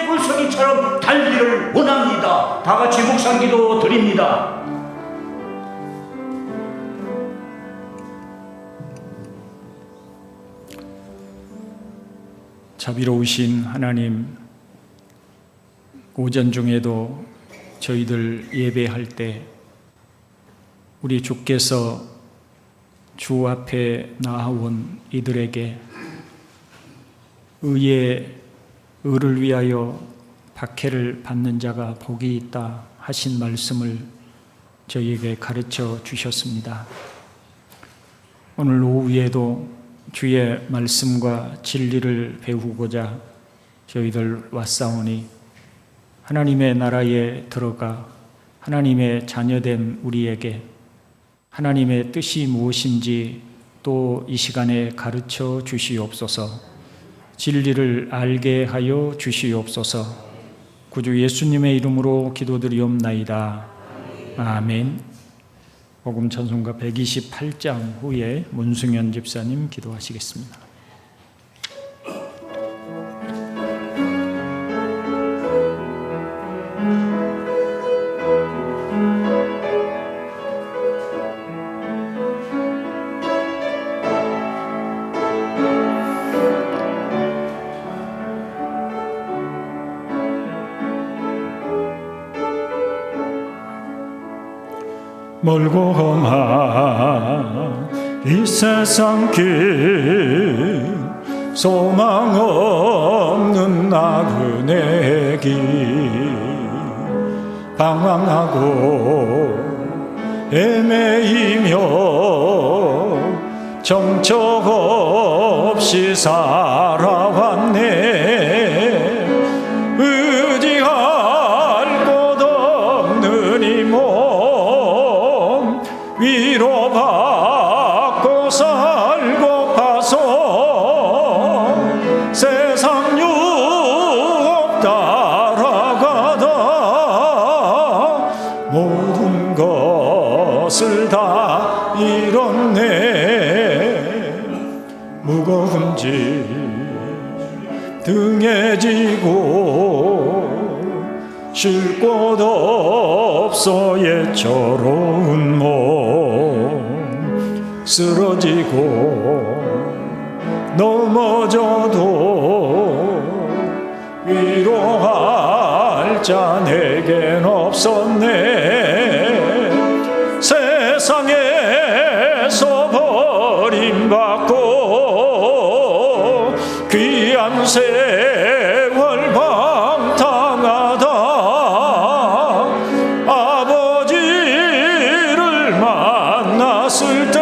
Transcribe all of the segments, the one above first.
불서기처럼 달기를 원합니다. 다 같이 묵상기도 드립니다. 자비로우신 하나님, 오전 중에도 저희들 예배할 때 우리 주께서 주 앞에 나아온 이들에게 의를 위하여 박해를 받는 자가 복이 있다 하신 말씀을 저희에게 가르쳐 주셨습니다. 오늘 오후에도 주의 말씀과 진리를 배우고자 저희들 왔사오니 하나님의 나라에 들어가 하나님의 자녀된 우리에게 하나님의 뜻이 무엇인지 또 이 시간에 가르쳐 주시옵소서. 진리를 알게 하여 주시옵소서. 구주 예수님의 이름으로 기도드리옵나이다. 아멘. 복음 찬송가 128장 후에 문승현 집사님 기도하시겠습니다. 멀고 험한 이 세상 길, 소망 없는 나그네 길, 방황하고 애매이며 정처 없이 살아왔네. 의지할 곳 없는 이 몸 위로받고 살고파서 세상 유혹 따라가다 모든 것을 다 잃었네. 무거운 짐 등에 지고 쉴 곳 없어 예초로운 몸 쓰러지고 넘어져도 위로할 자 내겐 없었네. 세상에서 버림받고 귀한 세월 방탕하다 아버지를 만났을 때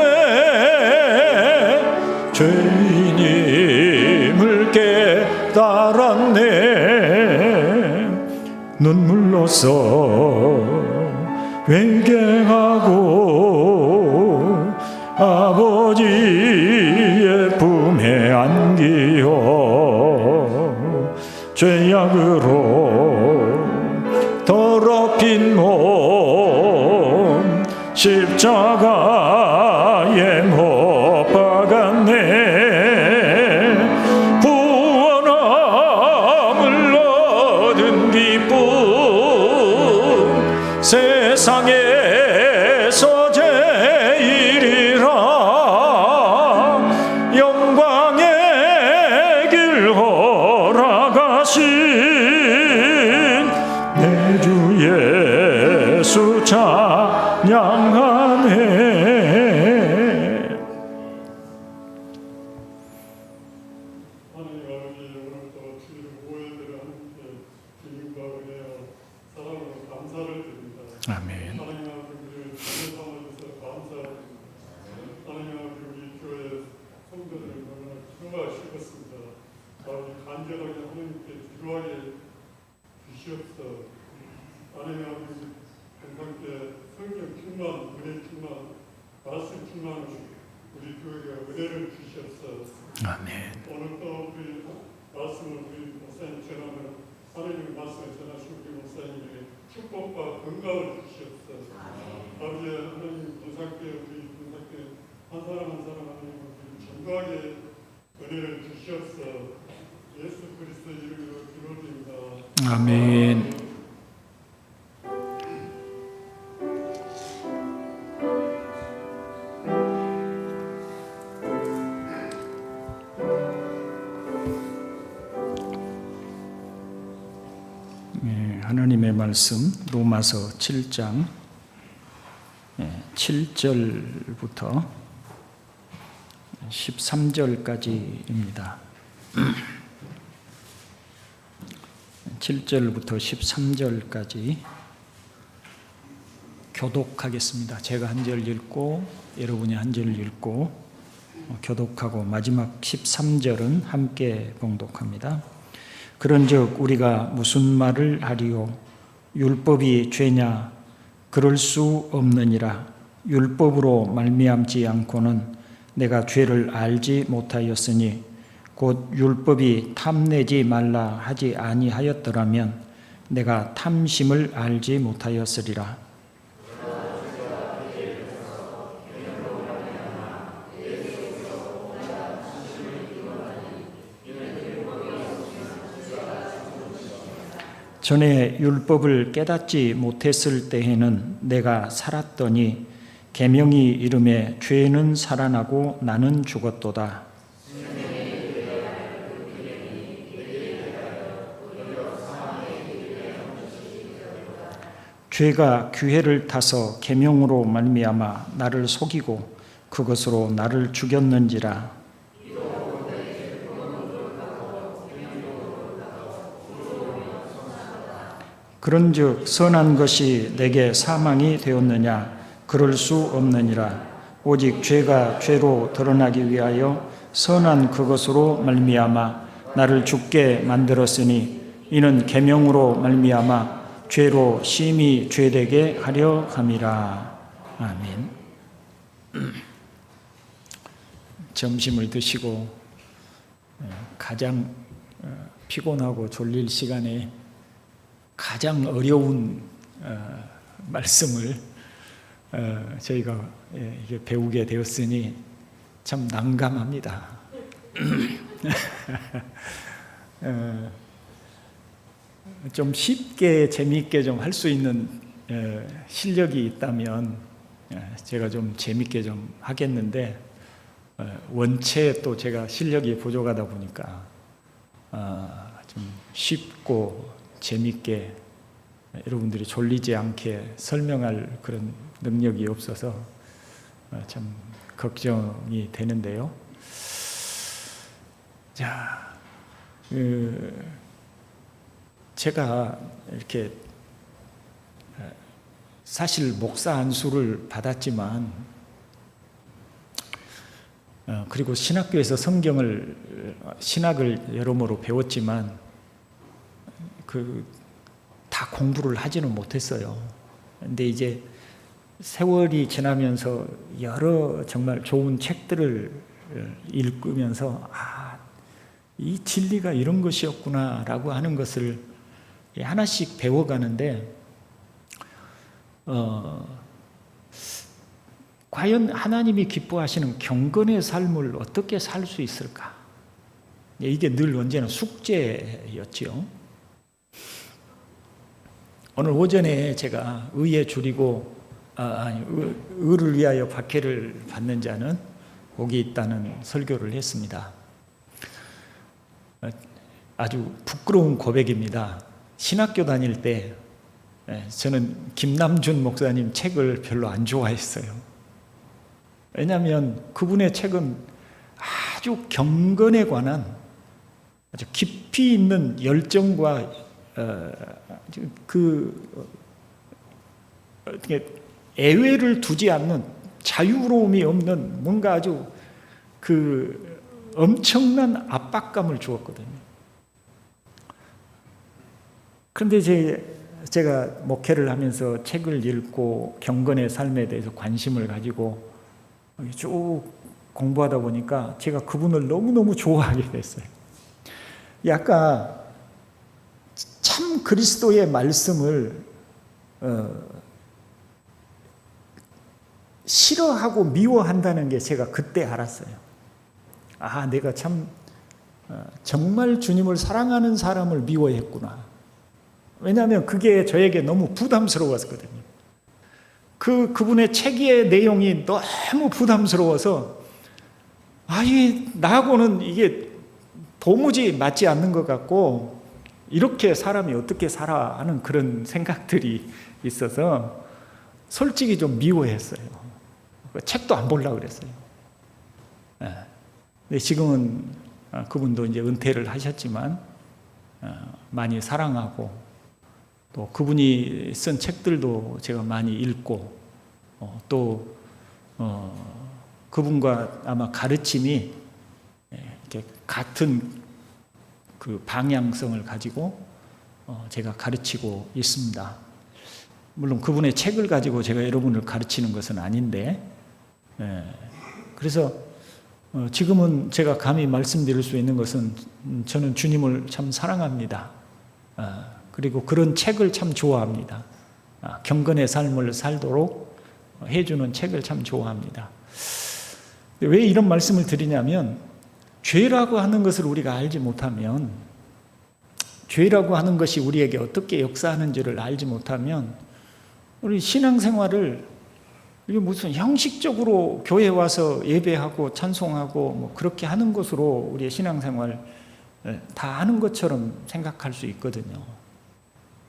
죄인임을 깨달았네. 눈물로써 회개하고 아버지의 품에 안기어 죄악으로 더럽힌 몸 십자가에 못 박았네. 구원함을 얻은 기쁨 세상에서 제일이라. 영광의 길 허락하신 내 주 예수 찬양하네. 하나님 아버지, 오늘도 주님 모여들어 함께 주님과 은혜와 사랑으로 감사를 드립니다. 아멘. 하나님 아버지, 우리를 주의 삼아주셔서 감사드립니다. 하나님 아버지, 우리 교회 성도들을 너무나 기도하시겠습니다. 아버지, 간절하게 하나님께 기도하게 주시옵소서. 하나님 아버지, 함께 성경 충만, 은혜 충만, 말씀 충만으로 우리 교회가 은혜를 주시옵소서. 아멘. 오늘 또 우리 말씀을 우리 목사님 전하는 하나님의 말씀을 전하신 우리 목사님에게 축복과 건강을 주시옵소서. 아버지 하나님 분상교회 우리 분상교회 한 사람 한 사람 하나님 건강하게 은혜를 주시옵소서. 예수 그리스도 이름으로 기도드립니다. 아멘. 하나님의 말씀 로마서 7장 7절부터 13절까지입니다. 7절부터 13절까지 교독하겠습니다. 제가 한 절 읽고 여러분이 한 절 읽고 교독하고 마지막 13절은 함께 봉독합니다. 그런즉 우리가 무슨 말을 하리요? 율법이 죄냐? 그럴 수 없느니라. 율법으로 말미암지 않고는 내가 죄를 알지 못하였으니 곧 율법이 탐내지 말라 하지 아니하였더라면 내가 탐심을 알지 못하였으리라. 전에 율법을 깨닫지 못했을 때에는 내가 살았더니 계명이 이름에 죄는 살아나고 나는 죽었도다. 죄가 규례를 타서 계명으로 말미암아 나를 속이고 그것으로 나를 죽였는지라. 그런즉 선한 것이 내게 사망이 되었느냐? 그럴 수 없느니라. 오직 죄가 죄로 드러나기 위하여 선한 그것으로 말미암아 나를 죽게 만들었으니 이는 계명으로 말미암아 죄로 심히 죄되게 하려 함이라. 아멘. 점심을 드시고 가장 피곤하고 졸릴 시간에 가장 어려운 말씀을 저희가 이게 배우게 되었으니 참 난감합니다. 좀 쉽게 재미있게 좀 할 수 있는 실력이 있다면 제가 좀 재미있게 좀 하겠는데 원체 또 제가 실력이 부족하다 보니까 좀 쉽고 재미있게 여러분들이 졸리지 않게 설명할 그런 능력이 없어서 참 걱정이 되는데요. 자, 제가 이렇게 사실 목사 안수를 받았지만 그리고 신학교에서 신학을 여러모로 배웠지만 다 공부를 하지는 못했어요. 근데 이제 세월이 지나면서 여러 정말 좋은 책들을 읽으면서 이 진리가 이런 것이었구나라고 하는 것을 하나씩 배워가는데 과연 하나님이 기뻐하시는 경건의 삶을 어떻게 살 수 있을까? 이게 늘 언제나 숙제였지요. 오늘 오전에 제가 의에 줄이고 의를 위하여 박해를 받는 자는 복이 있다는 설교를 했습니다. 아주 부끄러운 고백입니다. 신학교 다닐 때 저는 김남준 목사님 책을 별로 안 좋아했어요. 왜냐하면 그분의 책은 아주 경건에 관한 아주 깊이 있는 열정과 어떻게 애외를 두지 않는 자유로움이 없는 뭔가 아주 엄청난 압박감을 주었거든요. 그런데 제가 목회를 하면서 책을 읽고 경건의 삶에 대해서 관심을 가지고 쭉 공부하다 보니까 제가 그분을 너무너무 좋아하게 됐어요. 약간 참 그리스도의 말씀을 싫어하고 미워한다는 게 제가 그때 알았어요. 내가 참 정말 주님을 사랑하는 사람을 미워했구나. 왜냐하면 그게 저에게 너무 부담스러웠거든요. 그분의 책의 내용이 너무 부담스러워서 이게 나하고는 이게 도무지 맞지 않는 것 같고, 이렇게 사람이 어떻게 살아 하는 그런 생각들이 있어서 솔직히 좀 미워했어요. 책도 안 보려고 그랬어요. 근데 지금은 그분도 이제 은퇴를 하셨지만 많이 사랑하고, 또 그분이 쓴 책들도 제가 많이 읽고, 또 그분과 아마 가르침이 이렇게 같은 그 방향성을 가지고 제가 가르치고 있습니다. 물론 그분의 책을 가지고 제가 여러분을 가르치는 것은 아닌데, 그래서 지금은 제가 감히 말씀드릴 수 있는 것은 저는 주님을 참 사랑합니다. 그리고 그런 책을 참 좋아합니다. 경건의 삶을 살도록 해주는 책을 참 좋아합니다. 왜 이런 말씀을 드리냐면, 죄라고 하는 것을 우리가 알지 못하면, 죄라고 하는 것이 우리에게 어떻게 역사하는지를 알지 못하면, 우리 신앙생활을 이게 무슨 형식적으로 교회 와서 예배하고 찬송하고 뭐 그렇게 하는 것으로 우리의 신앙생활 다 하는 것처럼 생각할 수 있거든요.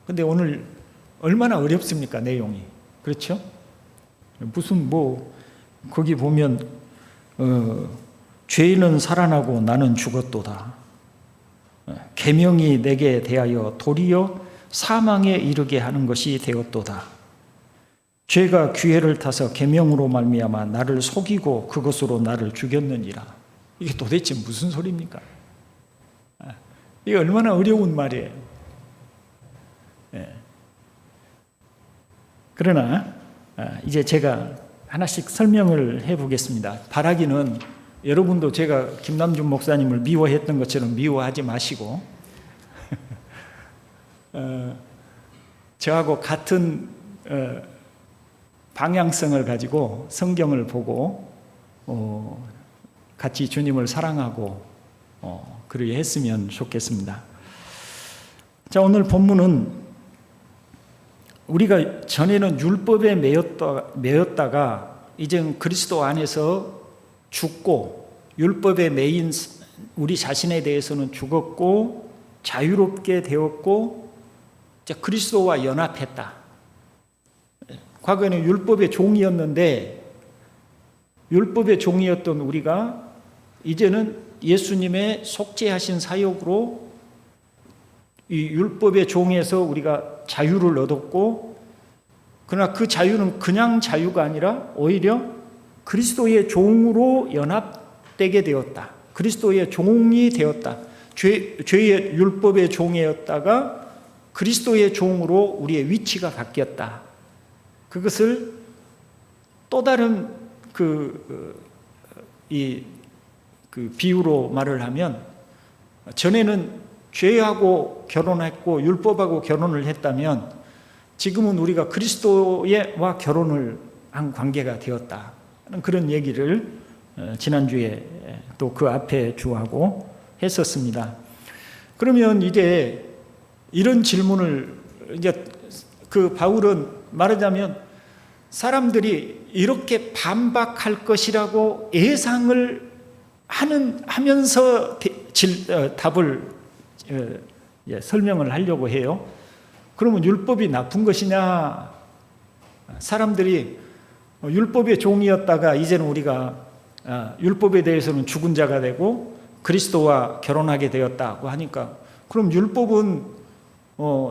근데 오늘 얼마나 어렵습니까, 내용이. 그렇죠? 무슨 거기 보면 죄인은 살아나고 나는 죽었도다. 계명이 내게 대하여 도리어 사망에 이르게 하는 것이 되었도다. 죄가 기회를 타서 계명으로 말미암아 나를 속이고 그것으로 나를 죽였느니라. 이게 도대체 무슨 소리입니까? 이게 얼마나 어려운 말이에요. 그러나 이제 제가 하나씩 설명을 해보겠습니다. 바라기는 여러분도 제가 김남준 목사님을 미워했던 것처럼 미워하지 마시고 저하고 같은 방향성을 가지고 성경을 보고 같이 주님을 사랑하고 그렇게 했으면 좋겠습니다. 자, 오늘 본문은 우리가 전에는 율법에 매였다가 이제 그리스도 안에서 죽고, 율법에 매인 우리 자신에 대해서는 죽었고 자유롭게 되었고 그리스도와 연합했다. 과거에는 율법의 종이었는데, 율법의 종이었던 우리가 이제는 예수님의 속죄하신 사역으로 이 율법의 종에서 우리가 자유를 얻었고, 그러나 그 자유는 그냥 자유가 아니라 오히려 그리스도의 종으로 연합되게 되었다. 그리스도의 종이 되었다. 죄의 율법의 종이었다가 그리스도의 종으로 우리의 위치가 바뀌었다. 그것을 또 다른 비유로 말을 하면, 전에는 죄하고 결혼했고 율법하고 결혼을 했다면 지금은 우리가 그리스도와 결혼을 한 관계가 되었다. 그런 얘기를 지난주에 또 그 앞에 주하고 했었습니다. 그러면 이제 이런 질문을 이제 바울은 말하자면 사람들이 이렇게 반박할 것이라고 예상을 하면서 답을 설명을 하려고 해요. 그러면 율법이 나쁜 것이냐? 사람들이 율법의 종이었다가 이제는 우리가 율법에 대해서는 죽은 자가 되고 그리스도와 결혼하게 되었다고 하니까, 그럼 율법은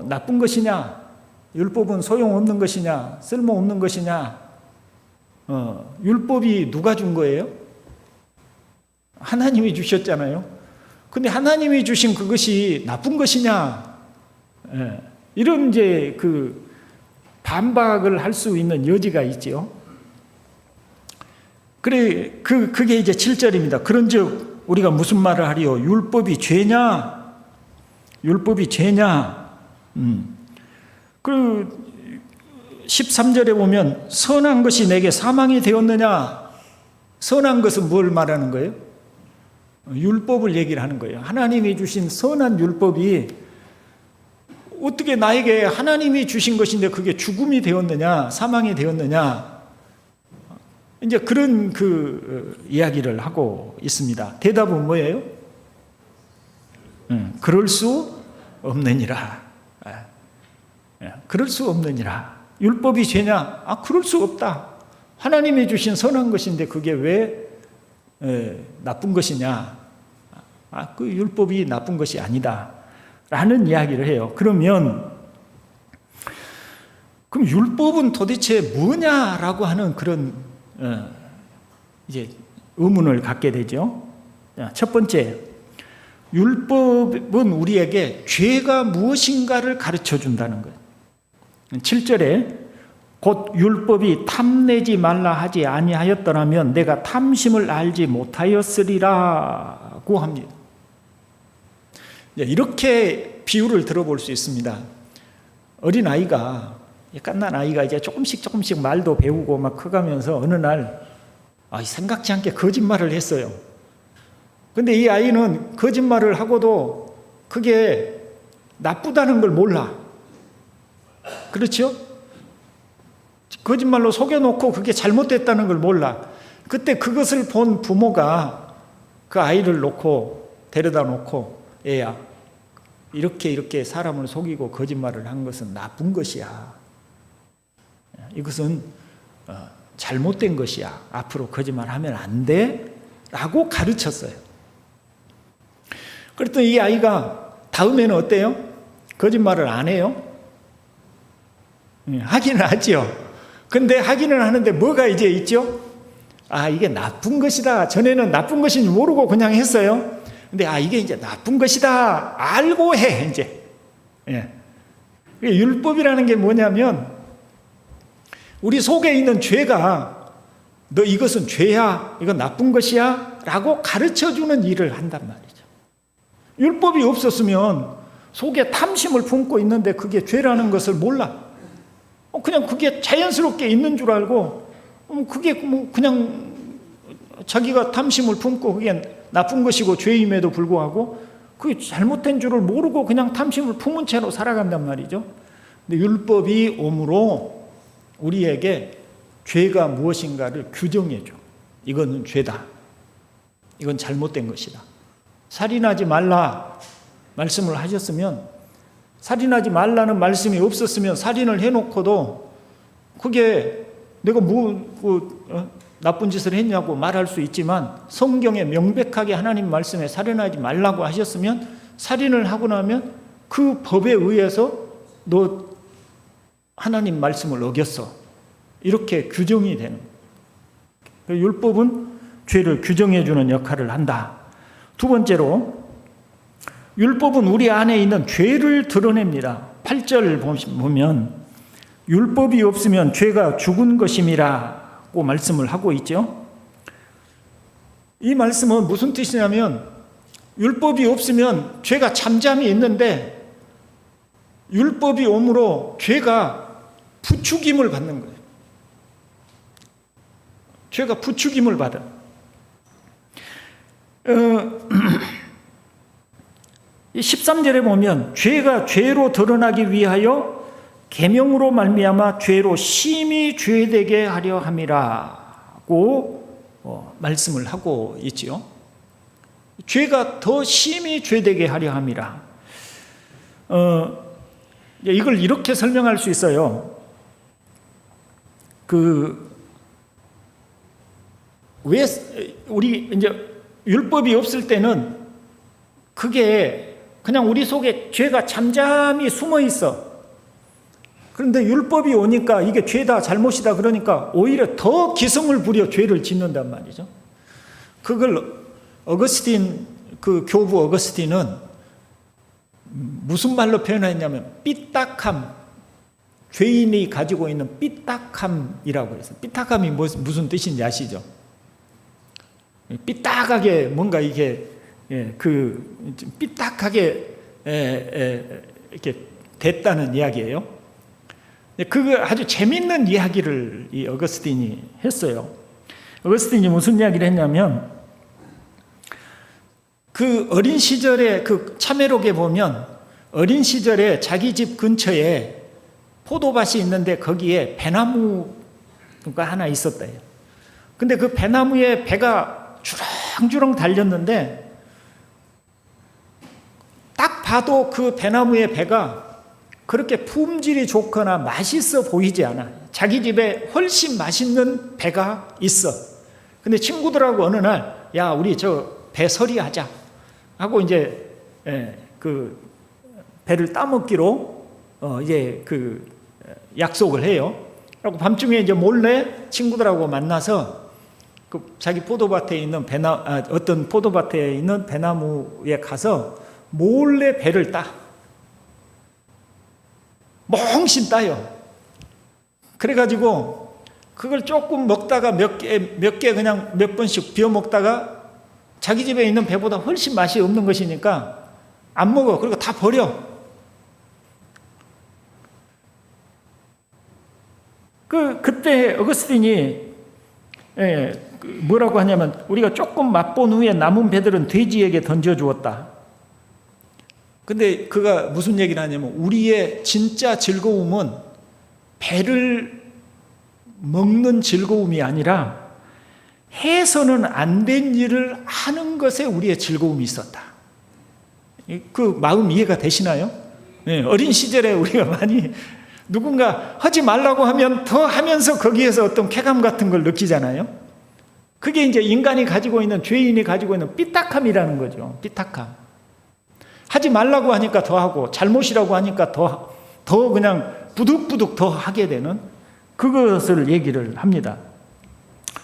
나쁜 것이냐? 율법은 소용없는 것이냐? 쓸모없는 것이냐? 율법이 누가 준 거예요? 하나님이 주셨잖아요. 근데 하나님이 주신 그것이 나쁜 것이냐? 이런 이제 반박을 할 수 있는 여지가 있죠. 그래, 그게 이제 7절입니다. 그런즉 우리가 무슨 말을 하리요? 율법이 죄냐? 율법이 죄냐? 13절에 보면 선한 것이 내게 사망이 되었느냐? 선한 것은 뭘 말하는 거예요? 율법을 얘기를 하는 거예요. 하나님이 주신 선한 율법이 어떻게 나에게 하나님이 주신 것인데 그게 죽음이 되었느냐, 사망이 되었느냐, 이제 그런 이야기를 하고 있습니다. 대답은 뭐예요? 그럴 수 없느니라. 그럴 수 없느니라. 율법이 죄냐? 그럴 수 없다. 하나님이 주신 선한 것인데 그게 왜 나쁜 것이냐? 그 율법이 나쁜 것이 아니다. 라는 이야기를 해요. 그럼 율법은 도대체 뭐냐라고 하는 그런 이제 의문을 갖게 되죠. 첫 번째, 율법은 우리에게 죄가 무엇인가를 가르쳐 준다는 거예요. 7절에 곧 율법이 탐내지 말라 하지 아니하였더라면 내가 탐심을 알지 못하였으리라고 합니다. 이렇게 비유를 들어볼 수 있습니다. 어린 아이가, 갓난 아이가 이제 조금씩 말도 배우고 막 커가면서 어느 날 생각지 않게 거짓말을 했어요. 근데 이 아이는 거짓말을 하고도 그게 나쁘다는 걸 몰라. 그렇죠? 거짓말로 속여놓고 그게 잘못됐다는 걸 몰라. 그때 그것을 본 부모가 그 아이를 데려다 놓고, 애야, 이렇게 사람을 속이고 거짓말을 한 것은 나쁜 것이야. 이것은 잘못된 것이야. 앞으로 거짓말하면 안 돼. 라고 가르쳤어요. 그랬더니 이 아이가 다음에는 어때요? 거짓말을 안 해요? 하기는 하죠. 근데 하기는 하는데 뭐가 이제 있죠? 이게 나쁜 것이다. 전에는 나쁜 것인지 모르고 그냥 했어요. 근데 이게 이제 나쁜 것이다. 알고 해, 이제. 율법이라는 게 뭐냐면 우리 속에 있는 죄가 너 이것은 죄야, 이건 나쁜 것이야 라고 가르쳐주는 일을 한단 말이죠. 율법이 없었으면 속에 탐심을 품고 있는데 그게 죄라는 것을 몰라. 그냥 그게 자연스럽게 있는 줄 알고 그게 그냥 자기가 탐심을 품고 그게 나쁜 것이고 죄임에도 불구하고 그게 잘못된 줄을 모르고 그냥 탐심을 품은 채로 살아간단 말이죠. 근데 율법이 오므로 우리에게 죄가 무엇인가를 규정해줘. 이거는 죄다. 이건 잘못된 것이다. 살인하지 말라 말씀을 하셨으면, 살인하지 말라는 말씀이 없었으면 살인을 해놓고도 그게 내가 나쁜 짓을 했냐고 말할 수 있지만, 성경에 명백하게 하나님 말씀에 살인하지 말라고 하셨으면 살인을 하고 나면 그 법에 의해서 너 하나님 말씀을 어겼어. 이렇게 규정이 되는 거예요. 율법은 죄를 규정해 주는 역할을 한다. 두 번째로, 율법은 우리 안에 있는 죄를 드러냅니다. 8절 보면 율법이 없으면 죄가 죽은 것임이라고 말씀을 하고 있죠. 이 말씀은 무슨 뜻이냐면 율법이 없으면 죄가 잠잠히 있는데 율법이 오므로 죄가 부추김을 받는 거예요. 죄가 부추김을 받아. 13절에 보면 죄가 죄로 드러나기 위하여 계명으로 말미암아 죄로 심히 죄되게 하려 함이라고 말씀을 하고 있지요. 죄가 더 심히 죄되게 하려 함이라. 이걸 이렇게 설명할 수 있어요. 왜 우리 이제 율법이 없을 때는 그게 그냥 우리 속에 죄가 잠잠히 숨어 있어. 그런데 율법이 오니까 이게 죄다, 잘못이다 그러니까 오히려 더 기승을 부려 죄를 짓는단 말이죠. 그걸 어거스틴, 그 교부 어거스틴은 무슨 말로 표현했냐면 삐딱함, 죄인이 가지고 있는 삐딱함이라고 해서, 삐딱함이 무슨 뜻인지 아시죠? 삐딱하게 뭔가 이게 삐딱하게 이렇게 됐다는 이야기예요. 그거 아주 재밌는 이야기를 이 어거스틴이 했어요. 어거스틴이 무슨 이야기를 했냐면, 그 어린 시절에 그 참회록에 보면 어린 시절에 자기 집 근처에 포도밭이 있는데 거기에 배나무가 하나 있었대요. 근데 그 배나무에 배가 주렁주렁 달렸는데 딱 봐도 그 배나무의 배가 그렇게 품질이 좋거나 맛있어 보이지 않아. 자기 집에 훨씬 맛있는 배가 있어. 근데 친구들하고 어느 날, 야, 우리 저 배설이 하자 하고 이제 그 배를 따먹기로 이제 그 약속을 해요. 그리고 밤중에 이제 몰래 친구들하고 만나서 그 자기 포도밭에 있는 어떤 포도밭에 있는 배나무에 가서 몰래 배를 따. 멍신 따요. 그래가지고 그걸 조금 먹다가 몇 개 그냥 몇 번씩 비워 먹다가 자기 집에 있는 배보다 훨씬 맛이 없는 것이니까 안 먹어. 그리고 다 버려. 그때 어거스틴이 뭐라고 하냐면 우리가 조금 맛본 후에 남은 배들은 돼지에게 던져주었다. 근데 그가 무슨 얘기를 하냐면 우리의 진짜 즐거움은 배를 먹는 즐거움이 아니라 해서는 안 된 일을 하는 것에 우리의 즐거움이 있었다. 그 마음 이해가 되시나요? 어린 시절에 우리가 많이 누군가 하지 말라고 하면 더 하면서 거기에서 어떤 쾌감 같은 걸 느끼잖아요. 그게 이제 인간이 가지고 있는, 죄인이 가지고 있는 삐딱함이라는 거죠. 삐딱함. 하지 말라고 하니까 더 하고 잘못이라고 하니까 더 그냥 부득부득 더 하게 되는 그것을 얘기를 합니다.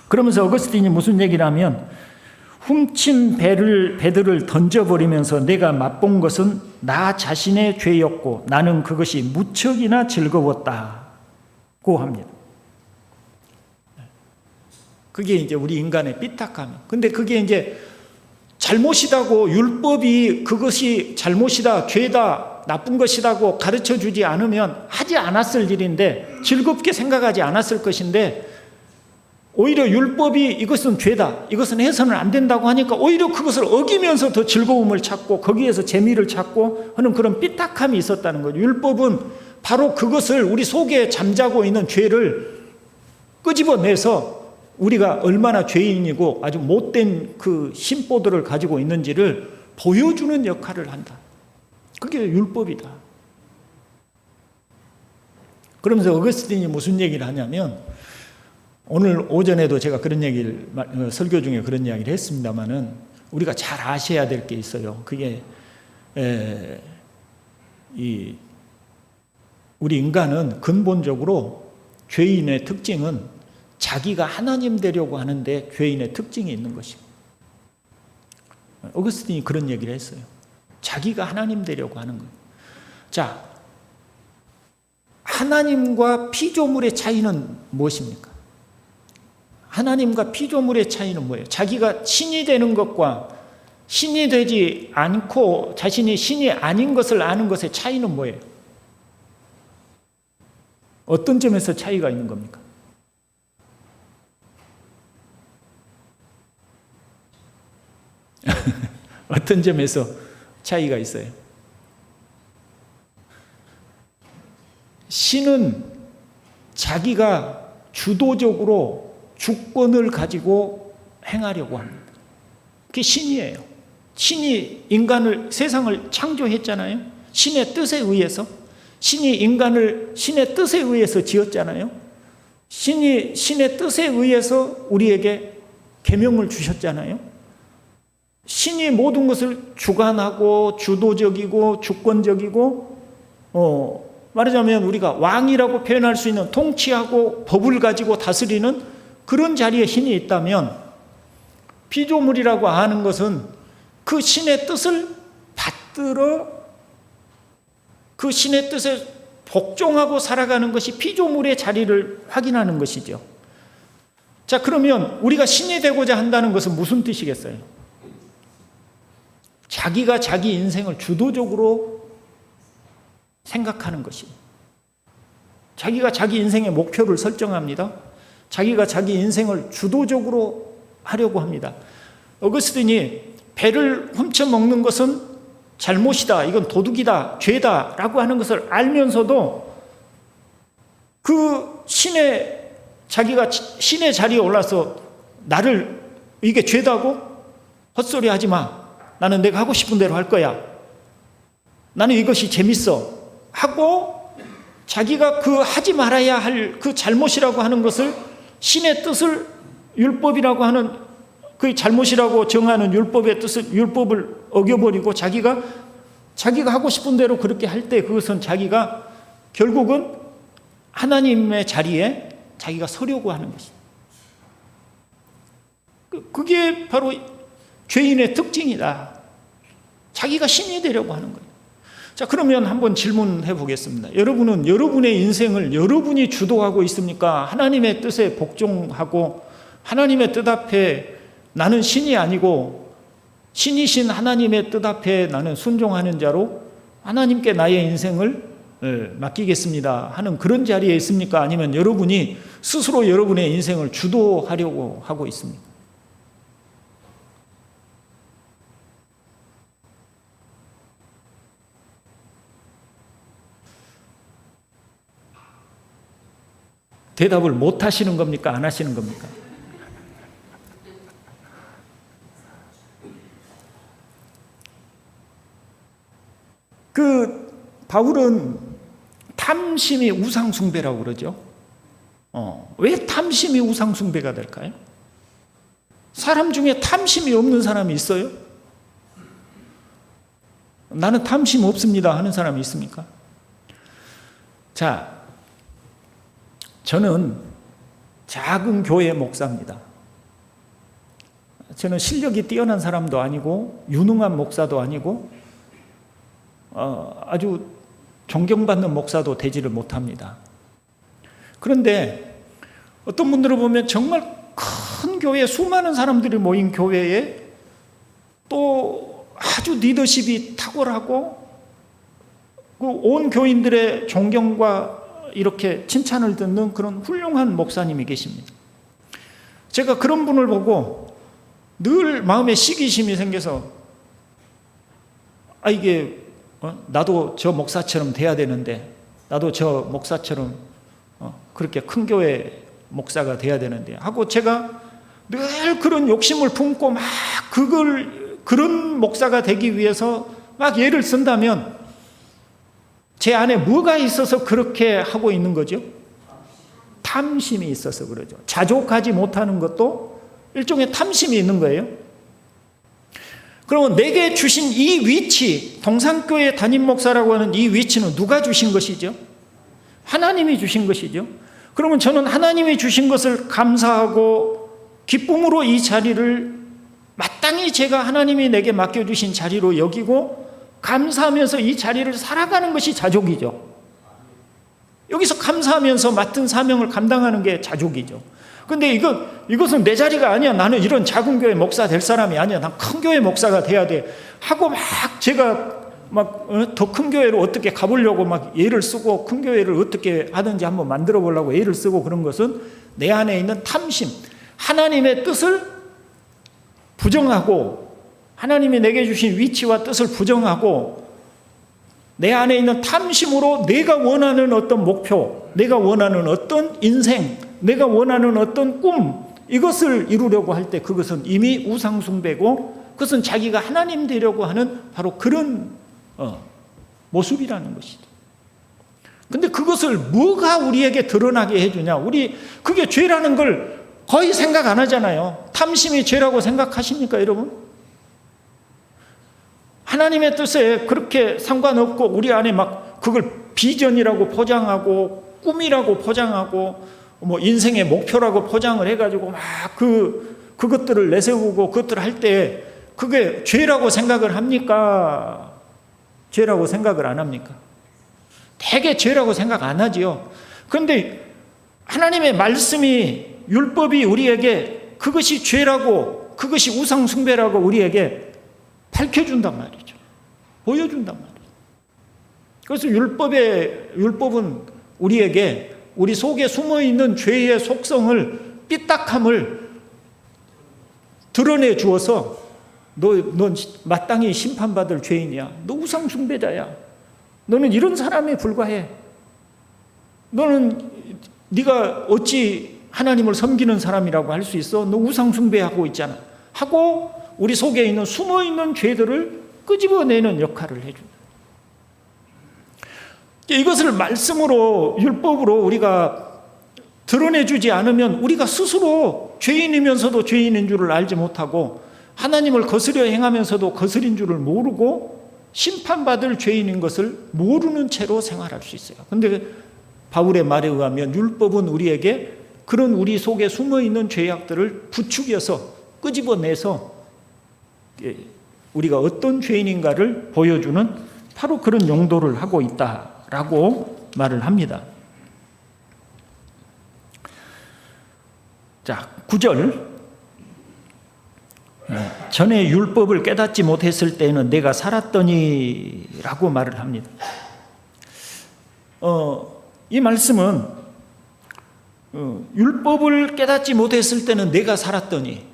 그러면서 어거스틴이 무슨 얘기를 하면 훔친 배들을 던져버리면서 내가 맛본 것은 나 자신의 죄였고 나는 그것이 무척이나 즐거웠다고 합니다. 그게 이제 우리 인간의 삐딱함. 근데 그게 이제 잘못이다고 율법이 그것이 잘못이다, 죄다, 나쁜 것이라고 가르쳐 주지 않으면 하지 않았을 일인데 즐겁게 생각하지 않았을 것인데 오히려 율법이 이것은 죄다, 이것은 해서는 안 된다고 하니까 오히려 그것을 어기면서 더 즐거움을 찾고 거기에서 재미를 찾고 하는 그런 삐딱함이 있었다는 거죠. 율법은 바로 그것을 우리 속에 잠자고 있는 죄를 끄집어내서 우리가 얼마나 죄인이고 아주 못된 그 심보들을 가지고 있는지를 보여주는 역할을 한다. 그게 율법이다. 그러면서 어거스틴이 무슨 얘기를 하냐면 오늘 오전에도 제가 그런 얘기를 설교 중에 그런 이야기를 했습니다마는 우리가 잘 아셔야 될 게 있어요. 그게 우리 인간은 근본적으로 죄인의 특징은 자기가 하나님 되려고 하는데 죄인의 특징이 있는 것입니다. 어거스틴이 그런 얘기를 했어요. 자기가 하나님 되려고 하는 거예요. 자, 하나님과 피조물의 차이는 무엇입니까? 하나님과 피조물의 차이는 뭐예요? 자기가 신이 되는 것과 신이 되지 않고 자신이 신이 아닌 것을 아는 것의 차이는 뭐예요? 어떤 점에서 차이가 있는 겁니까? 어떤 점에서 차이가 있어요? 신은 자기가 주도적으로 주권을 가지고 행하려고 합니다. 그게 신이에요. 신이 인간을, 세상을 창조했잖아요. 신의 뜻에 의해서. 신이 인간을 신의 뜻에 의해서 지었잖아요. 신이 신의 뜻에 의해서 우리에게 계명을 주셨잖아요. 신이 모든 것을 주관하고 주도적이고 주권적이고 말하자면 우리가 왕이라고 표현할 수 있는 통치하고 법을 가지고 다스리는 그런 자리에 신이 있다면 피조물이라고 하는 것은 그 신의 뜻을 받들어 그 신의 뜻에 복종하고 살아가는 것이 피조물의 자리를 확인하는 것이죠. 자, 그러면 우리가 신이 되고자 한다는 것은 무슨 뜻이겠어요? 자기가 자기 인생을 주도적으로 생각하는 것입니다. 자기가 자기 인생의 목표를 설정합니다. 자기가 자기 인생을 주도적으로 하려고 합니다. 어거스틴이 배를 훔쳐먹는 것은 잘못이다, 이건 도둑이다, 죄다 라고 하는 것을 알면서도 그 자기가 신의 자리에 올라서 나를 이게 죄다고? 헛소리 하지 마. 나는 내가 하고 싶은 대로 할 거야. 나는 이것이 재밌어. 하고 자기가 그 하지 말아야 할 그 잘못이라고 하는 것을 신의 뜻을 율법이라고 하는 그 잘못이라고 정하는 율법의 뜻을 율법을 어겨버리고 자기가 하고 싶은 대로 그렇게 할 때 그것은 자기가 결국은 하나님의 자리에 자기가 서려고 하는 것입니다. 그게 바로 죄인의 특징이다. 자기가 신이 되려고 하는 거예요. 자, 그러면 한번 질문해 보겠습니다. 여러분은 여러분의 인생을 여러분이 주도하고 있습니까? 하나님의 뜻에 복종하고 하나님의 뜻 앞에 나는 신이 아니고 신이신 하나님의 뜻 앞에 나는 순종하는 자로 하나님께 나의 인생을 맡기겠습니다 하는 그런 자리에 있습니까? 아니면 여러분이 스스로 여러분의 인생을 주도하려고 하고 있습니까? 대답을 못 하시는 겁니까? 안 하시는 겁니까? 바울은 탐심이 우상숭배라고 그러죠. 왜 탐심이 우상숭배가 될까요? 사람 중에 탐심이 없는 사람이 있어요? 나는 탐심 없습니다 하는 사람이 있습니까? 자, 저는 작은 교회 목사입니다. 저는 실력이 뛰어난 사람도 아니고 유능한 목사도 아니고 아주 존경받는 목사도 되지를 못합니다. 그런데 어떤 분들을 보면 정말 큰 교회, 수많은 사람들이 모인 교회에 또 아주 리더십이 탁월하고 온 교인들의 존경과 이렇게 칭찬을 듣는 그런 훌륭한 목사님이 계십니다. 제가 그런 분을 보고 늘 마음에 시기심이 생겨서 이게 나도 저 목사처럼 돼야 되는데, 나도 저 목사처럼 그렇게 큰 교회 목사가 돼야 되는데 하고 제가 늘 그런 욕심을 품고 막 그런 목사가 되기 위해서 막 애를 쓴다면 제 안에 뭐가 있어서 그렇게 하고 있는 거죠? 탐심이 있어서 그러죠. 자족하지 못하는 것도 일종의 탐심이 있는 거예요. 그러면 내게 주신 이 위치, 동산교회 담임 목사라고 하는 이 위치는 누가 주신 것이죠? 하나님이 주신 것이죠. 그러면 저는 하나님이 주신 것을 감사하고 기쁨으로 이 자리를 마땅히 제가 하나님이 내게 맡겨주신 자리로 여기고 감사하면서 이 자리를 살아가는 것이 자족이죠. 여기서 감사하면서 맡은 사명을 감당하는 게 자족이죠. 근데 이것은 내 자리가 아니야. 나는 이런 작은 교회 목사 될 사람이 아니야. 난 큰 교회 목사가 돼야 돼. 하고 막 제가 더 큰 교회로 어떻게 가보려고 막 애를 쓰고 큰 교회를 어떻게 하든지 한번 만들어 보려고 애를 쓰고 그런 것은 내 안에 있는 탐심, 하나님의 뜻을 부정하고 하나님이 내게 주신 위치와 뜻을 부정하고 내 안에 있는 탐심으로 내가 원하는 어떤 목표, 내가 원하는 어떤 인생, 내가 원하는 어떤 꿈, 이것을 이루려고 할 때 그것은 이미 우상숭배고 그것은 자기가 하나님 되려고 하는 바로 그런 모습이라는 것이죠. 근데 그것을 뭐가 우리에게 드러나게 해주냐? 그게 죄라는 걸 거의 생각 안 하잖아요. 탐심이 죄라고 생각하십니까, 여러분? 하나님의 뜻에 그렇게 상관없고 우리 안에 막 그걸 비전이라고 포장하고 꿈이라고 포장하고 인생의 목표라고 포장을 해가지고 막 그것들을 내세우고 그것들을 할 때 그게 죄라고 생각을 합니까? 죄라고 생각을 안 합니까? 되게 죄라고 생각 안 하지요. 그런데 하나님의 말씀이 율법이 우리에게 그것이 죄라고 그것이 우상숭배라고 우리에게 밝혀준단 말이죠. 보여준단 말이죠. 그래서 율법은 우리에게 우리 속에 숨어있는 죄의 속성을 삐딱함을 드러내 주어서 넌 마땅히 심판받을 죄인이야. 너 우상 숭배자야. 너는 이런 사람에 불과해. 너는 네가 어찌 하나님을 섬기는 사람이라고 할 수 있어? 너 우상 숭배하고 있잖아. 하고 우리 속에 있는 숨어있는 죄들을 끄집어내는 역할을 해준다. 이것을 말씀으로 율법으로 우리가 드러내주지 않으면 우리가 스스로 죄인이면서도 죄인인 줄을 알지 못하고 하나님을 거스려 행하면서도 거스린 줄을 모르고 심판받을 죄인인 것을 모르는 채로 생활할 수 있어요. 그런데 바울의 말에 의하면 율법은 우리에게 그런 우리 속에 숨어있는 죄악들을 부추겨서 끄집어내서 우리가 어떤 죄인인가를 보여주는 바로 그런 용도를 하고 있다라고 말을 합니다. 자, 9절. 전에 율법을 깨닫지 못했을 때는 내가 살았더니 라고 말을 합니다. 이 말씀은 율법을 깨닫지 못했을 때는 내가 살았더니,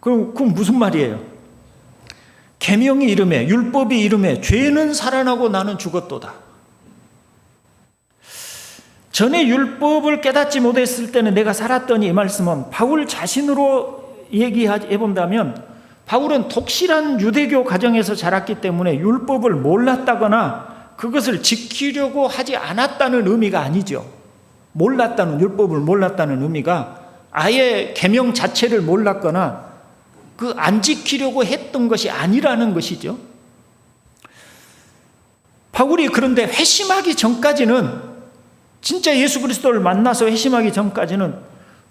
그럼 무슨 말이에요? 계명이 이름에, 율법이 이름에 죄는 살아나고 나는 죽었도다. 전에 율법을 깨닫지 못했을 때는 내가 살았더니, 이 말씀은 바울 자신으로 얘기해 본다면 바울은 독실한 유대교 가정에서 자랐기 때문에 율법을 몰랐다거나 그것을 지키려고 하지 않았다는 의미가 아니죠. 율법을 몰랐다는 의미가 아예 계명 자체를 몰랐거나 그 안 지키려고 했던 것이 아니라는 것이죠. 바울이 그런데 회심하기 전까지는, 진짜 예수 그리스도를 만나서 회심하기 전까지는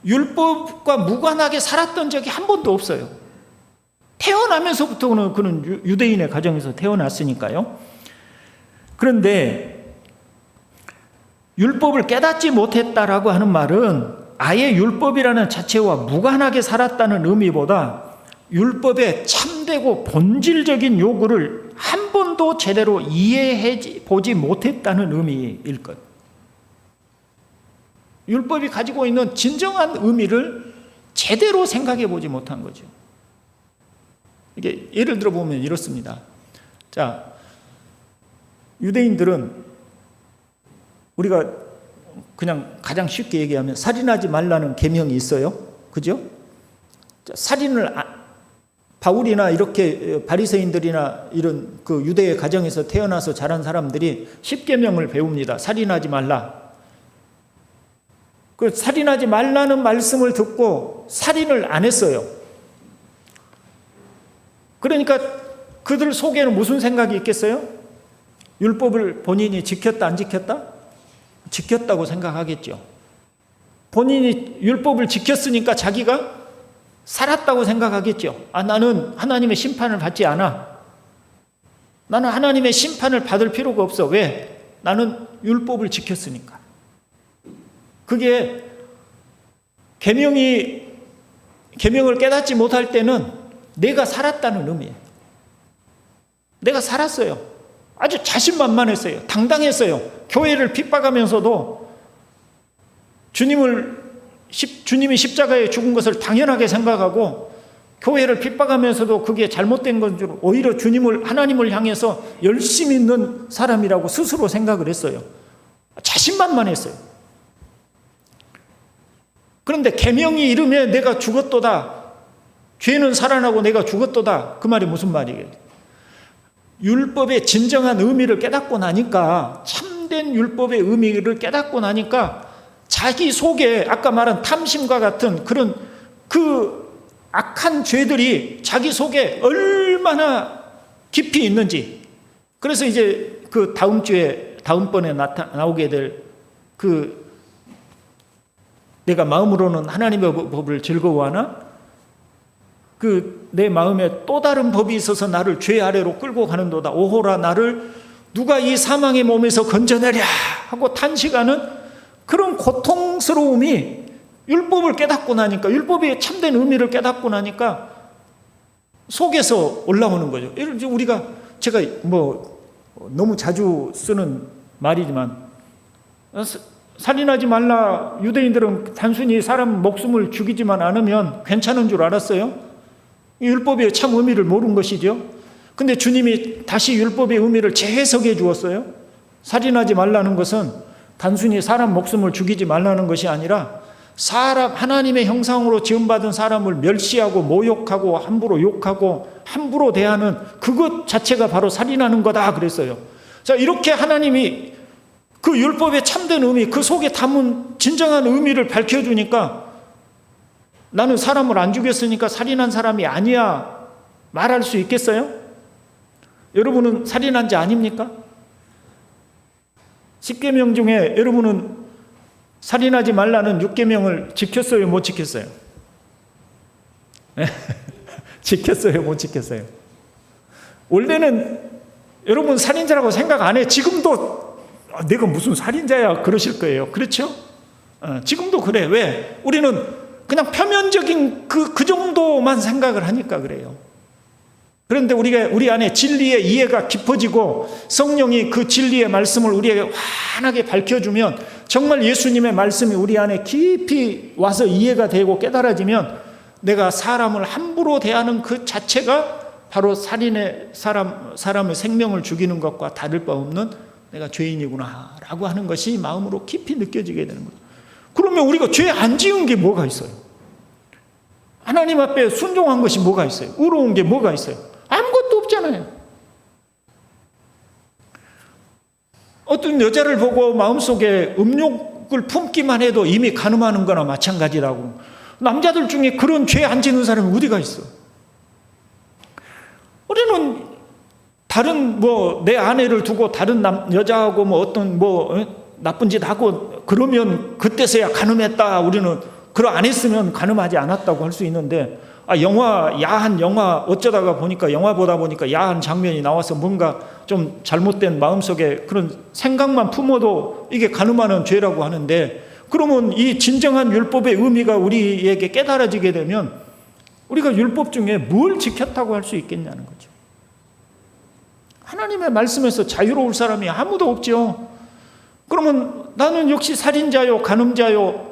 율법과 무관하게 살았던 적이 한 번도 없어요. 태어나면서부터는 그는 유대인의 가정에서 태어났으니까요. 그런데 율법을 깨닫지 못했다라고 하는 말은 아예 율법이라는 자체와 무관하게 살았다는 의미보다 율법의 참되고 본질적인 요구를 한 번도 제대로 이해해 보지 못했다는 의미일 것. 율법이 가지고 있는 진정한 의미를 제대로 생각해 보지 못한 거죠. 이게 예를 들어 보면 이렇습니다. 자, 유대인들은 우리가 그냥 가장 쉽게 얘기하면 살인하지 말라는 계명이 있어요. 그죠? 살인을 바울이나 이렇게 바리새인들이나 이런 그 유대의 가정에서 태어나서 자란 사람들이 10계명을 배웁니다. 살인하지 말라. 그 살인하지 말라는 말씀을 듣고 살인을 안 했어요. 그러니까 그들 속에는 무슨 생각이 있겠어요? 율법을 본인이 지켰다 안 지켰다? 지켰다고 생각하겠죠. 본인이 율법을 지켰으니까 자기가 살았다고 생각하겠죠. 나는 하나님의 심판을 받지 않아. 나는 하나님의 심판을 받을 필요가 없어. 왜? 나는 율법을 지켰으니까. 그게 계명을 깨닫지 못할 때는 내가 살았다는 의미예요. 내가 살았어요. 아주 자신만만했어요. 당당했어요. 교회를 핍박하면서도 주님이 십자가에 죽은 것을 당연하게 생각하고 교회를 핍박하면서도 그게 잘못된 건 줄 오히려 하나님을 향해서 열심히 있는 사람이라고 스스로 생각을 했어요. 자신만만했어요. 그런데 계명이 이름에 내가 죽었도다. 죄는 살아나고 내가 죽었도다. 그 말이 무슨 말이에요? 율법의 진정한 의미를 깨닫고 나니까, 참된 율법의 의미를 깨닫고 나니까 자기 속에 아까 말한 탐심과 같은 그런 그 악한 죄들이 자기 속에 얼마나 깊이 있는지. 그래서 이제 그 다음번에 나오게 될 내가 마음으로는 하나님의 법을 즐거워하나 내 마음에 또 다른 법이 있어서 나를 죄 아래로 끌고 가는도다. 오호라, 나를 누가 이 사망의 몸에서 건져내랴 하고 탄식하는 그런 고통스러움이 율법을 깨닫고 나니까, 율법의 참된 의미를 깨닫고 나니까 속에서 올라오는 거죠. 제가 너무 자주 쓰는 말이지만, 살인하지 말라. 유대인들은 단순히 사람 목숨을 죽이지만 않으면 괜찮은 줄 알았어요. 이 율법의 참 의미를 모르는 것이죠. 근데 주님이 다시 율법의 의미를 재해석해 주었어요. 살인하지 말라는 것은 단순히 사람 목숨을 죽이지 말라는 것이 아니라 하나님의 형상으로 지음받은 사람을 멸시하고 모욕하고 함부로 욕하고 함부로 대하는 그것 자체가 바로 살인하는 거다 그랬어요. 자, 이렇게 하나님이 그 율법의 참된 의미, 그 속에 담은 진정한 의미를 밝혀주니까 나는 사람을 안 죽였으니까 살인한 사람이 아니야 말할 수 있겠어요? 여러분은 살인한 자 아닙니까? 10계명 중에 여러분은 살인하지 말라는 6계명을 지켰어요? 못 지켰어요? 지켰어요? 못 지켰어요? 원래는 여러분 살인자라고 생각 안 해. 지금도 내가 무슨 살인자야 그러실 거예요. 그렇죠? 지금도 그래. 왜? 우리는 그냥 표면적인 그 정도만 생각을 하니까 그래요. 그런데 우리 안에 진리의 이해가 깊어지고 성령이 그 진리의 말씀을 우리에게 환하게 밝혀주면 정말 예수님의 말씀이 우리 안에 깊이 와서 이해가 되고 깨달아지면 내가 사람을 함부로 대하는 그 자체가 바로 살인의 사람의 생명을 죽이는 것과 다를 바 없는 내가 죄인이구나 라고 하는 것이 마음으로 깊이 느껴지게 되는 거죠. 그러면 우리가 죄 안 지은 게 뭐가 있어요? 하나님 앞에 순종한 것이 뭐가 있어요? 의로운 게 뭐가 있어요? 아무것도 없잖아요. 어떤 여자를 보고 마음속에 음욕을 품기만 해도 이미 간음하는 거나 마찬가지라고. 남자들 중에 그런 죄 안 지는 사람이 어디가 있어? 우리는 다른 내 아내를 두고 다른 여자하고 어떤 나쁜 짓 하고 그러면 그때서야 간음했다. 우리는 그걸 안 했으면 간음하지 않았다고 할 수 있는데 야한 영화 어쩌다가 보니까 영화 보다 보니까 야한 장면이 나와서 뭔가 좀 잘못된 마음속에 그런 생각만 품어도 이게 간음하는 죄라고 하는데 그러면 이 진정한 율법의 의미가 우리에게 깨달아지게 되면 우리가 율법 중에 뭘 지켰다고 할 수 있겠냐는 거죠. 하나님의 말씀에서 자유로울 사람이 아무도 없죠. 그러면 나는 역시 살인자요, 간음자요,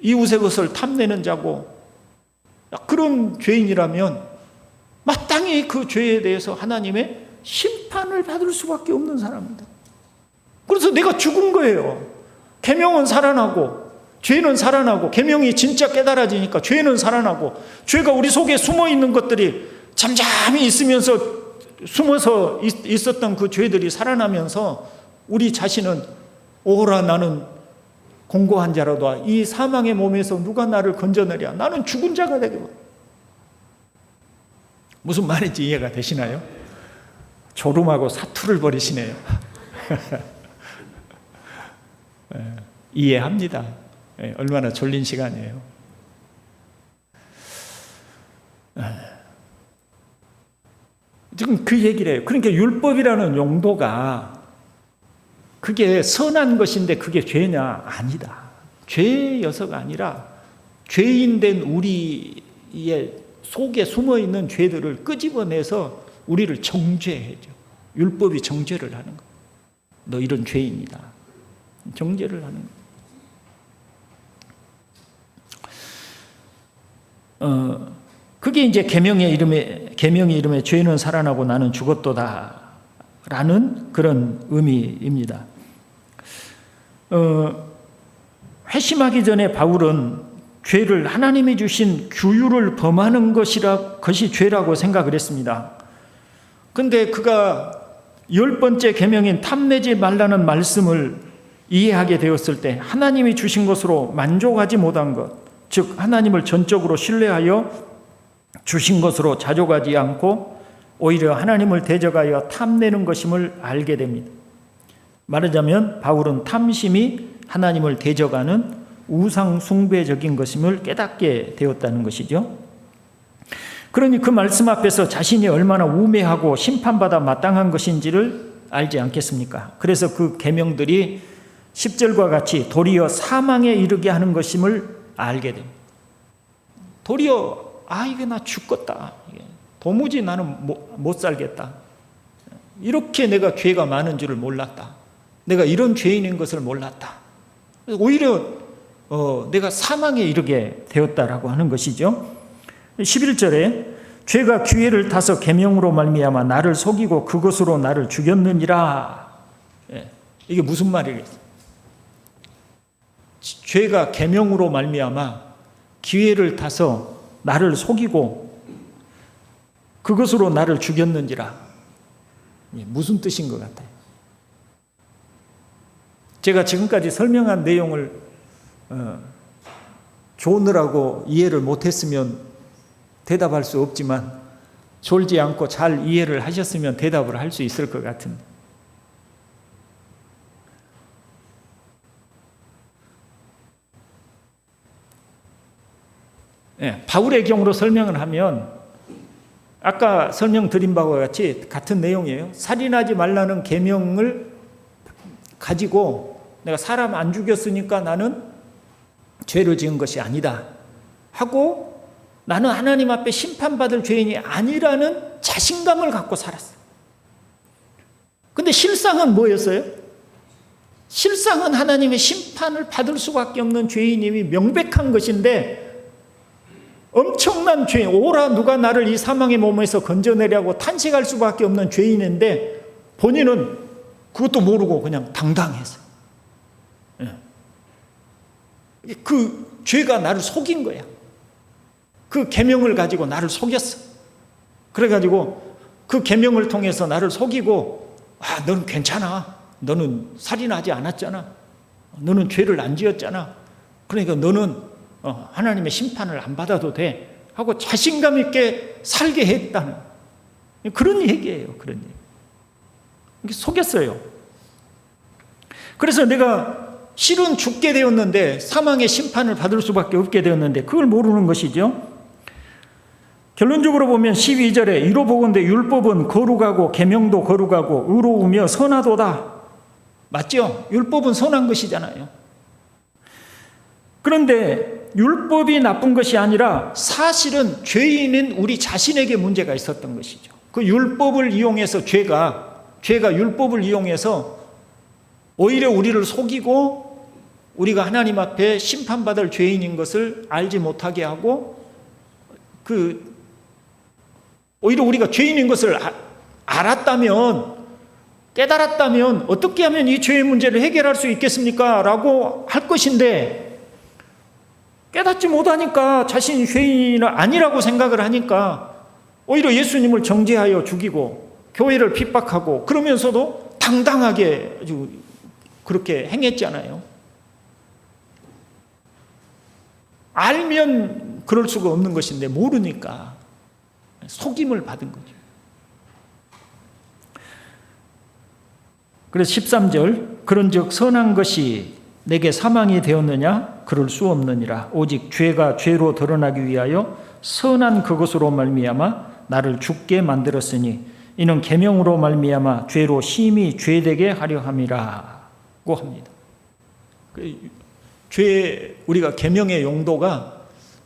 이웃의 것을 탐내는 자고 그런 죄인이라면 마땅히 그 죄에 대해서 하나님의 심판을 받을 수밖에 없는 사람입니다. 그래서 내가 죽은 거예요. 계명은 살아나고 죄는 살아나고 계명이 진짜 깨달아지니까 죄는 살아나고 죄가 우리 속에 숨어있는 것들이 잠잠히 숨어서 있었던 그 죄들이 살아나면서 우리 자신은 오호라 나는 공고한 자로다. 이 사망의 몸에서 누가 나를 건져내랴. 나는 죽은 자가 되겠다. 무슨 말인지 이해가 되시나요? 졸음하고 사투를 벌이시네요. 이해합니다. 얼마나 졸린 시간이에요. 지금 그 얘기를 해요. 그러니까 율법이라는 용도가 그게 선한 것인데 그게 죄냐? 아니다. 죄여서가 아니라 죄인 된 우리의 속에 숨어있는 죄들을 끄집어내서 우리를 정죄해줘. 율법이 정죄를 하는 거예요. 너 이런 죄인이다. 정죄를 하는 거예요. 그게 이제 계명의 이름에 죄는 살아나고 나는 죽었도다라는 그런 의미입니다. 회심하기 전에 바울은 죄를 하나님이 주신 규율을 범하는 것이 죄라고 생각을 했습니다. 그런데 그가 10번째 계명인 탐내지 말라는 말씀을 이해하게 되었을 때 하나님이 주신 것으로 만족하지 못한 것, 즉 하나님을 전적으로 신뢰하여 주신 것으로 자족하지 않고 오히려 하나님을 대적하여 탐내는 것임을 알게 됩니다. 말하자면 바울은 탐심이 하나님을 대적하는 우상 숭배적인 것임을 깨닫게 되었다는 것이죠. 그러니 그 말씀 앞에서 자신이 얼마나 우매하고 심판받아 마땅한 것인지를 알지 않겠습니까? 그래서 그 계명들이 10절과 같이 도리어 사망에 이르게 하는 것임을 알게 됩니다. 도리어 이게 나 죽겠다. 도무지 나는 못 살겠다. 이렇게 내가 죄가 많은 줄을 몰랐다. 내가 이런 죄인인 것을 몰랐다. 오히려 내가 사망에 이르게 되었다라고 하는 것이죠. 11절에 죄가 기회를 타서 계명으로 말미암아 나를 속이고 그것으로 나를 죽였느니라. 이게 무슨 말이겠어요? 죄가 계명으로 말미암아 기회를 타서 나를 속이고 그것으로 나를 죽였는지라. 무슨 뜻인 것 같아요? 제가 지금까지 설명한 내용을 좋으라고 이해를 못했으면 대답할 수 없지만 졸지 않고 잘 이해를 하셨으면 대답을 할 수 있을 것 같은데, 바울의 경우로 설명을 하면 아까 설명드린 바와 같이 같은 내용이에요. 살인하지 말라는 계명을 가지고 내가 사람 안 죽였으니까 나는 죄를 지은 것이 아니다 하고 나는 하나님 앞에 심판받을 죄인이 아니라는 자신감을 갖고 살았어요. 근데 실상은 뭐였어요? 실상은 하나님의 심판을 받을 수밖에 없는 죄인임이 명백한 것인데 엄청난 죄인, 오라 누가 나를 이 사망의 몸에서 건져내려고 탄식할 수밖에 없는 죄인인데 본인은 그것도 모르고 그냥 당당했어요. 그 죄가 나를 속인 거야. 그 계명을 가지고 나를 속였어. 그래가지고 그 계명을 통해서 나를 속이고, 너는 괜찮아. 너는 살인하지 않았잖아. 너는 죄를 안 지었잖아. 그러니까 너는 하나님의 심판을 안 받아도 돼 하고 자신감 있게 살게 했다는 그런 얘기예요. 그런 얘기. 속였어요. 그래서 내가 실은 죽게 되었는데 사망의 심판을 받을 수밖에 없게 되었는데 그걸 모르는 것이죠. 결론적으로 보면 12절에 이로 보건대 율법은 거룩하고 계명도 거룩하고 의로우며 선하도다. 맞죠? 율법은 선한 것이잖아요. 그런데 율법이 나쁜 것이 아니라 사실은 죄인인 우리 자신에게 문제가 있었던 것이죠. 그 율법을 이용해서 죄가 율법을 이용해서 오히려 우리를 속이고 우리가 하나님 앞에 심판받을 죄인인 것을 알지 못하게 하고 오히려 우리가 죄인인 것을 알았다면 깨달았다면 어떻게 하면 이 죄의 문제를 해결할 수 있겠습니까? 라고 할 것인데 깨닫지 못하니까 자신이 죄인이 아니라고 생각을 하니까 오히려 예수님을 정죄하여 죽이고 교회를 핍박하고 그러면서도 당당하게 아주 그렇게 행했잖아요. 알면 그럴 수가 없는 것인데 모르니까 속임을 받은 거죠. 그래서 13절 그런즉 선한 것이 내게 사망이 되었느냐? 그럴 수 없느니라. 오직 죄가 죄로 드러나기 위하여 선한 그것으로 말미암아 나를 죽게 만들었으니 이는 계명으로 말미암아 죄로 심히 죄되게 하려 함이라고 합니다. 우리가 계명의 용도가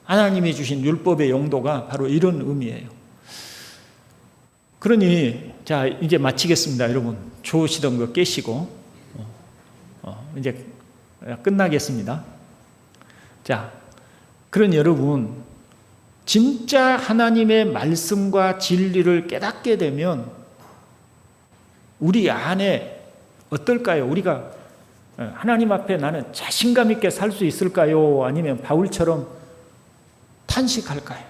하나님이 주신 율법의 용도가 바로 이런 의미예요. 그러니 자 이제 마치겠습니다. 여러분 좋으시던 거 깨시고 이제 끝나겠습니다. 자, 그런 여러분 진짜 하나님의 말씀과 진리를 깨닫게 되면 우리 안에 어떨까요? 우리가 하나님 앞에 나는 자신감 있게 살 수 있을까요? 아니면 바울처럼 탄식할까요?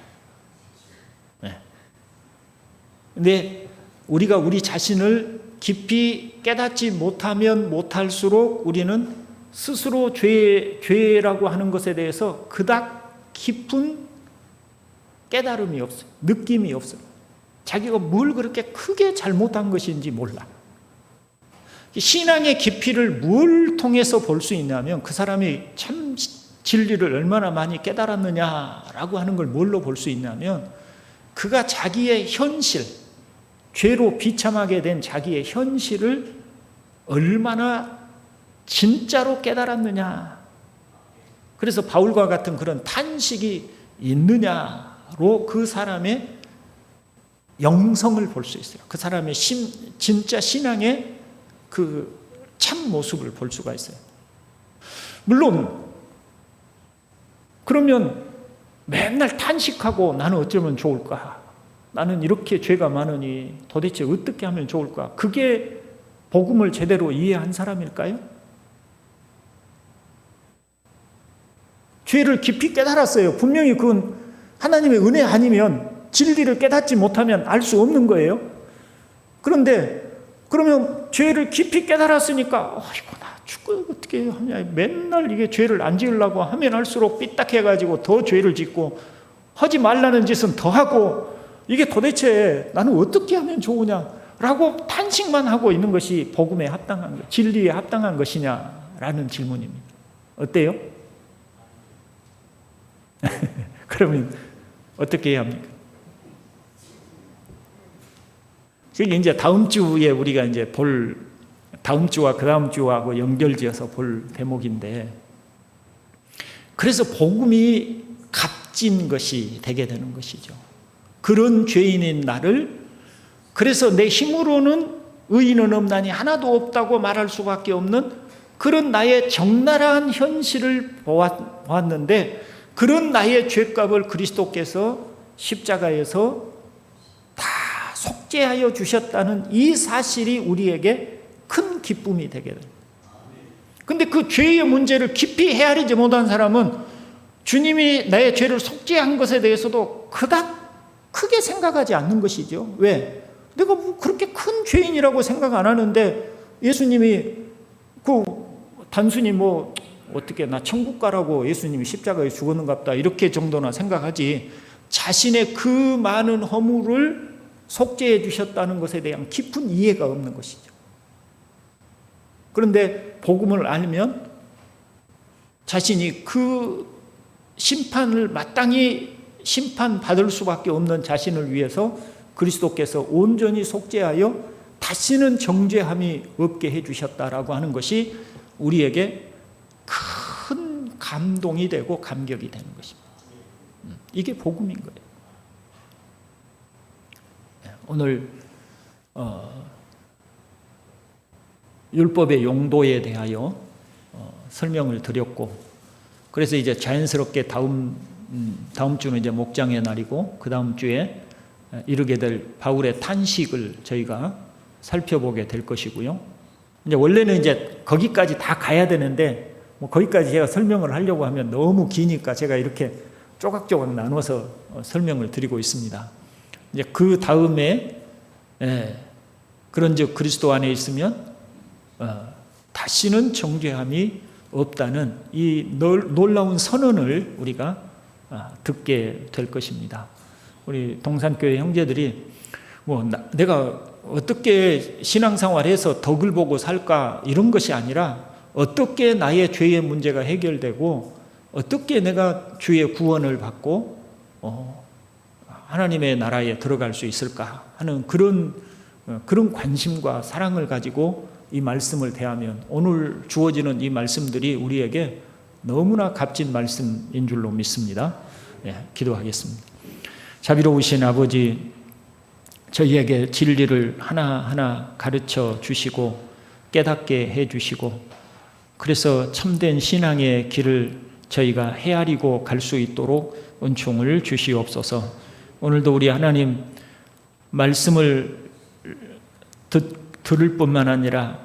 근데 우리가 우리 자신을 깊이 깨닫지 못하면 못할수록 우리는 스스로 죄라고 하는 것에 대해서 그닥 깊은 깨달음이 없어요. 느낌이 없어요. 자기가 뭘 그렇게 크게 잘못한 것인지 몰라. 신앙의 깊이를 뭘 통해서 볼 수 있냐면 그 사람이 참 진리를 얼마나 많이 깨달았느냐라고 하는 걸 뭘로 볼 수 있냐면 그가 자기의 현실, 죄로 비참하게 된 자기의 현실을 얼마나 진짜로 깨달았느냐. 그래서 바울과 같은 그런 탄식이 있느냐로 그 사람의 영성을 볼 수 있어요. 그 사람의 진짜 신앙의 그 참 모습을 볼 수가 있어요. 물론 그러면 맨날 탄식하고 나는 어쩌면 좋을까? 나는 이렇게 죄가 많으니 도대체 어떻게 하면 좋을까? 그게 복음을 제대로 이해한 사람일까요? 죄를 깊이 깨달았어요. 분명히 그건 하나님의 은혜 아니면 진리를 깨닫지 못하면 알 수 없는 거예요. 그런데 그러면 죄를 깊이 깨달았으니까 아이고 나 죽고 어떻게 하냐, 맨날 이게 죄를 안 지으려고 하면 할수록 삐딱해가지고 더 죄를 짓고 하지 말라는 짓은 더 하고 이게 도대체 나는 어떻게 하면 좋으냐라고 탄식만 하고 있는 것이 복음에 합당한 것, 진리에 합당한 것이냐라는 질문입니다. 어때요? 그러면 어떻게 해야 합니까? 그게 이제 다음 주에 우리가 이제 다음 주와 그 다음 주하고 연결지어서 볼 대목인데, 그래서 복음이 값진 것이 되게 되는 것이죠. 그런 죄인인 나를, 그래서 내 힘으로는 의인은 없나니 하나도 없다고 말할 수밖에 없는 그런 나의 적나라한 현실을 보았는데, 그런 나의 죄값을 그리스도께서 십자가에서 다 속죄하여 주셨다는 이 사실이 우리에게 큰 기쁨이 되게 됩니다. 근데 그 죄의 문제를 깊이 헤아리지 못한 사람은 주님이 나의 죄를 속죄한 것에 대해서도 그닥 크게 생각하지 않는 것이죠. 왜? 내가 뭐 그렇게 큰 죄인이라고 생각 안 하는데 예수님이 단순히 어떻게 나 천국 가라고 예수님이 십자가에 죽었는갑다 이렇게 정도나 생각하지, 자신의 그 많은 허물을 속죄해 주셨다는 것에 대한 깊은 이해가 없는 것이죠. 그런데 복음을 알면 자신이 그 심판을 마땅히 심판받을 수밖에 없는 자신을 위해서 그리스도께서 온전히 속죄하여 다시는 정죄함이 없게 해주셨다라고 하는 것이 우리에게 큰 감동이 되고 감격이 되는 것입니다. 이게 복음인 거예요. 오늘 율법의 용도에 대하여 설명을 드렸고, 그래서 이제 자연스럽게 다음 주는 이제 목장의 날이고 그 다음 주에 이르게 될 바울의 탄식을 저희가 살펴보게 될 것이고요. 이제 원래는 이제 거기까지 다 가야 되는데 거기까지 제가 설명을 하려고 하면 너무 기니까 제가 이렇게 조각조각 나눠서 설명을 드리고 있습니다. 이제 그 다음에 그런즉 그리스도 안에 있으면 다시는 정죄함이 없다는 이 놀라운 선언을 우리가 듣게 될 것입니다. 우리 동산교회 형제들이 내가 어떻게 신앙생활해서 덕을 보고 살까 이런 것이 아니라 어떻게 나의 죄의 문제가 해결되고 어떻게 내가 주의 구원을 받고 하나님의 나라에 들어갈 수 있을까 하는 그런 관심과 사랑을 가지고 이 말씀을 대하면 오늘 주어지는 이 말씀들이 우리에게 너무나 값진 말씀인 줄로 믿습니다. 기도하겠습니다. 자비로우신 아버지, 저희에게 진리를 하나하나 가르쳐 주시고 깨닫게 해 주시고, 그래서 참된 신앙의 길을 저희가 헤아리고 갈 수 있도록 은총을 주시옵소서. 오늘도 우리 하나님 말씀을 들을 뿐만 아니라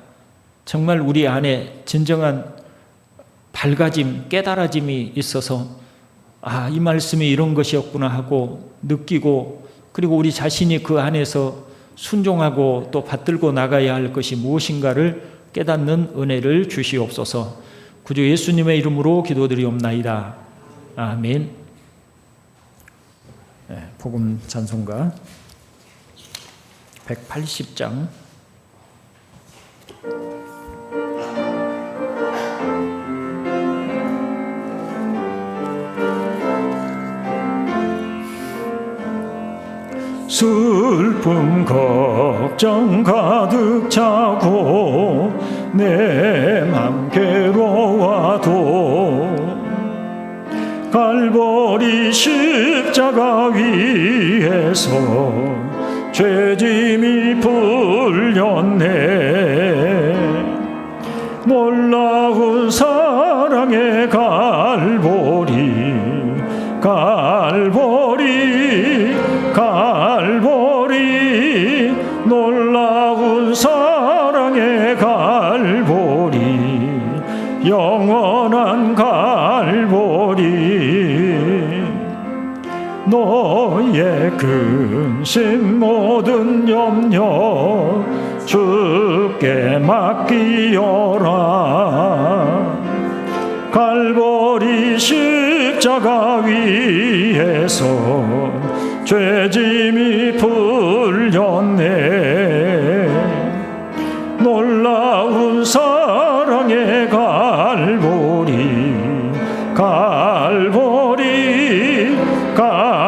정말 우리 안에 진정한 밝아짐, 깨달아짐이 있어서 이 말씀이 이런 것이었구나 하고 느끼고, 그리고 우리 자신이 그 안에서 순종하고 또 받들고 나가야 할 것이 무엇인가를 깨닫는 은혜를 주시옵소서. 구주 예수님의 이름으로 기도드리옵나이다. 아멘. 복음 찬송가 180장 슬픔 걱정 가득 차고 내 맘 괴로워도 갈보리 십자가 위에서 죄짐이 풀렸네. 놀라운 사랑의 갈보리 영원한 갈보리 너의 근심 모든 염려 주께 맡기어라. 갈보리 십자가 위에서 죄짐이 풀렸네. 놀라운 사랑의 갈보리 갈보리 갈보리